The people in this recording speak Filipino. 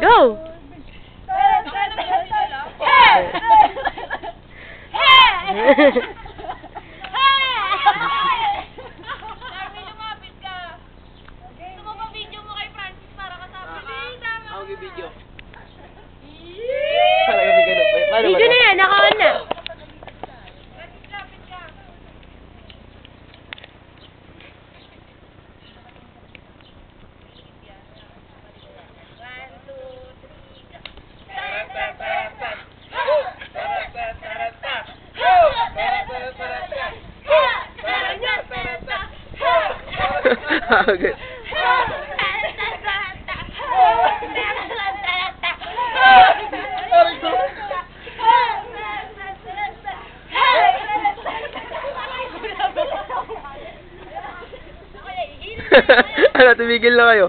Go! Video. Video na yan, naka-on na. Good. Ano, tumigil na kayo.